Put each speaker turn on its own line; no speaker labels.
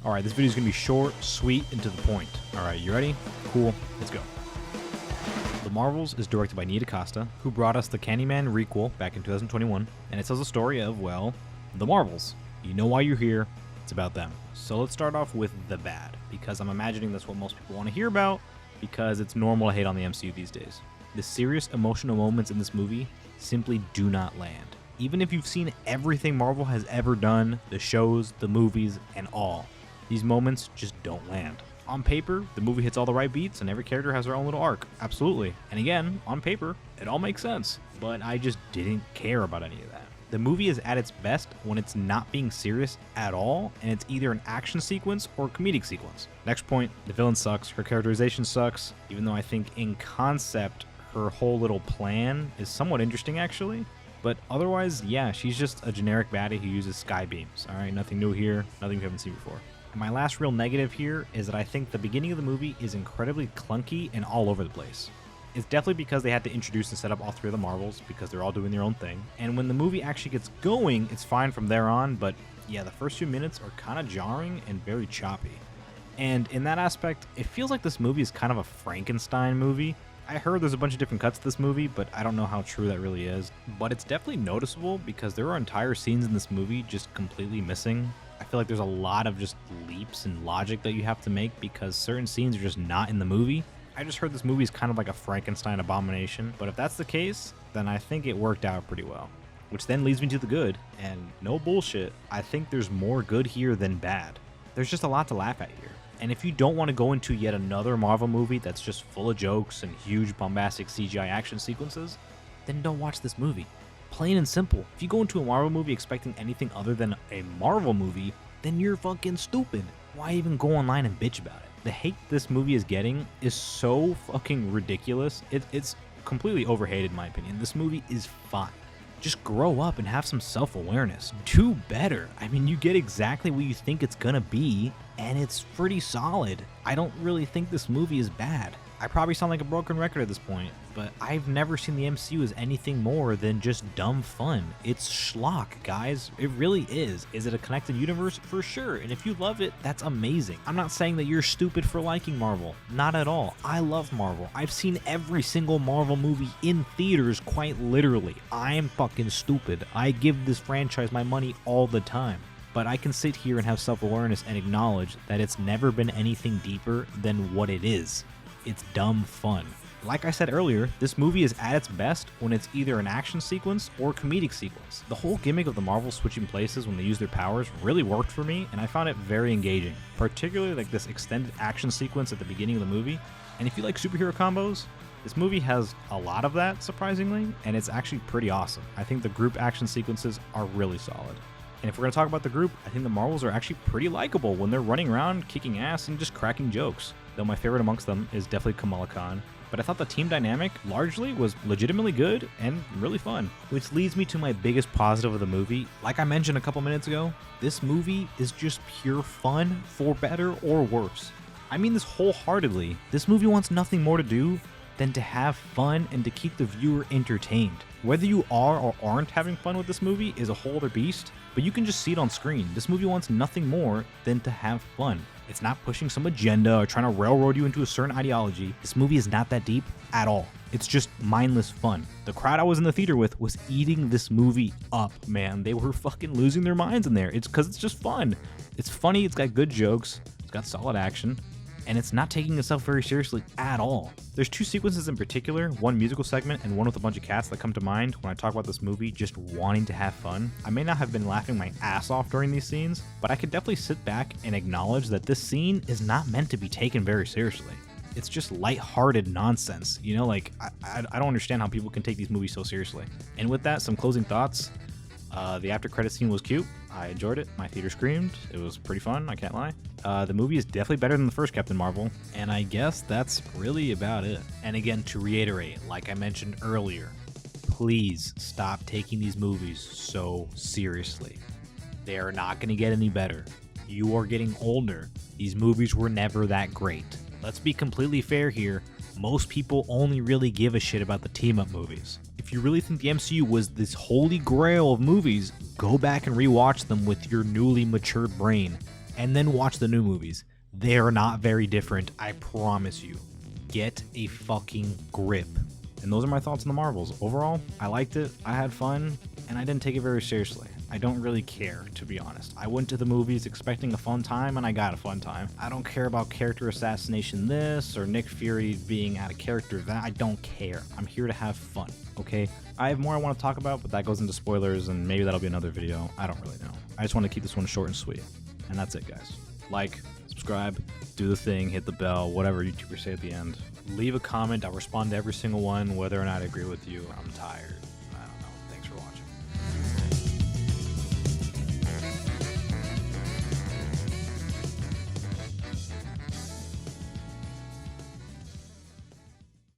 Alright, this video is going to be short, sweet, and to the point. Alright, you ready? Cool, let's go. The Marvels is directed by Nia DaCosta, who brought us the Candyman requel back in 2021, and it tells the story of, well, the Marvels. You know why you're here, it's about them. So let's start off with the bad, because I'm imagining that's what most people want to hear about, because it's normal to hate on the MCU these days. The serious emotional moments in this movie simply do not land. Even if you've seen everything Marvel has ever done, the shows, the movies, and all, these moments just don't land. On paper, the movie hits all the right beats and every character has their own little arc. Absolutely. And again, on paper, it all makes sense. But I just didn't care about any of that. The movie is at its best when it's not being serious at all, and it's either an action sequence or comedic sequence. Next point, the villain sucks, her characterization sucks, even though I think in concept, her whole little plan is somewhat interesting actually. But otherwise, yeah, she's just a generic baddie who uses sky beams. Alright, nothing new here, nothing we haven't seen before. And my last real negative here is that I think the beginning of the movie is incredibly clunky and all over the place. It's definitely because they had to introduce and set up all three of the Marvels because they're all doing their own thing. And when the movie actually gets going, it's fine from there on, but yeah, the first few minutes are kind of jarring and very choppy. And in that aspect, it feels like this movie is kind of a Frankenstein movie. I heard there's a bunch of different cuts to this movie, but I don't know how true that really is. But it's definitely noticeable because there are entire scenes in this movie just completely missing. I feel like there's a lot of just leaps in logic that you have to make because certain scenes are just not in the movie. I just heard this movie is kind of like a Frankenstein abomination, but if that's the case, then I think it worked out pretty well. Which then leads me to the good, and no bullshit, I think there's more good here than bad. There's just a lot to laugh at here. And if you don't want to go into yet another Marvel movie that's just full of jokes and huge bombastic CGI action sequences, then don't watch this movie. Plain and simple. If you go into a Marvel movie expecting anything other than a Marvel movie, then you're fucking stupid. Why even go online and bitch about it? The hate this movie is getting is so fucking ridiculous. It's completely overhated in my opinion. This movie is fine. Just grow up and have some self-awareness. Do better. I mean, you get exactly what you think it's gonna be, and it's pretty solid. I don't really think this movie is bad. I probably sound like a broken record at this point, but I've never seen the MCU as anything more than just dumb fun. It's schlock, guys. It really is. Is it a connected universe? For sure, and if you love it, that's amazing. I'm not saying that you're stupid for liking Marvel. Not at all. I love Marvel. I've seen every single Marvel movie in theaters, quite literally. I am fucking stupid. I give this franchise my money all the time. But I can sit here and have self-awareness and acknowledge that it's never been anything deeper than what it is. It's dumb fun. Like I said earlier, this movie is at its best when it's either an action sequence or comedic sequence. The whole gimmick of the Marvels switching places when they use their powers really worked for me, and I found it very engaging, particularly like this extended action sequence at the beginning of the movie. And if you like superhero combos, this movie has a lot of that, surprisingly, and it's actually pretty awesome. I think the group action sequences are really solid. And if we're going to talk about the group, I think the Marvels are actually pretty likable when they're running around, kicking ass, and just cracking jokes. Though my favorite amongst them is definitely Kamala Khan. But I thought the team dynamic, largely, was legitimately good and really fun. Which leads me to my biggest positive of the movie. Like I mentioned a couple minutes ago, this movie is just pure fun, for better or worse. I mean this wholeheartedly. This movie wants nothing more to do than to have fun and to keep the viewer entertained. Whether you are or aren't having fun with this movie is a whole other beast, but you can just see it on screen. This movie wants nothing more than to have fun. It's not pushing some agenda or trying to railroad you into a certain ideology. This movie is not that deep at all. It's just mindless fun. The crowd I was in the theater with was eating this movie up, man. They were fucking losing their minds in there. It's because it's just fun. It's funny, it's got good jokes, it's got solid action, and it's not taking itself very seriously at all. There's two sequences in particular, one musical segment and one with a bunch of cats that come to mind when I talk about this movie just wanting to have fun. I may not have been laughing my ass off during these scenes, but I could definitely sit back and acknowledge that this scene is not meant to be taken very seriously. It's just lighthearted nonsense, you know, like, I don't understand how people can take these movies so seriously. And with that, some closing thoughts. The after credit scene was cute. I enjoyed it. My theater screamed. It was pretty fun, I can't lie. The movie is definitely better than the first Captain Marvel, and I guess that's really about it. And again, to reiterate, like I mentioned earlier, please stop taking these movies so seriously. They are not going to get any better. You are getting older. These movies were never that great. Let's be completely fair here. Most people only really give a shit about the team-up movies. If you really think the MCU was this holy grail of movies, go back and rewatch them with your newly matured brain. and then watch the new movies. They are not very different, I promise you. Get a fucking grip. And those are my thoughts on the Marvels. Overall, I liked it, I had fun, and I didn't take it very seriously. I don't really care, to be honest. I went to the movies expecting a fun time, and I got a fun time. I don't care about character assassination this, or Nick Fury being out of character that. I don't care. I'm here to have fun, okay? I have more I want to talk about, but that goes into spoilers, and maybe that'll be another video. I don't really know. I just want to keep this one short and sweet. And that's it, guys. Like, subscribe, do the thing, hit the bell, whatever YouTubers say at the end. Leave a comment. I'll respond to every single one, whether or not I agree with you. I'm tired. I don't know. Thanks for watching.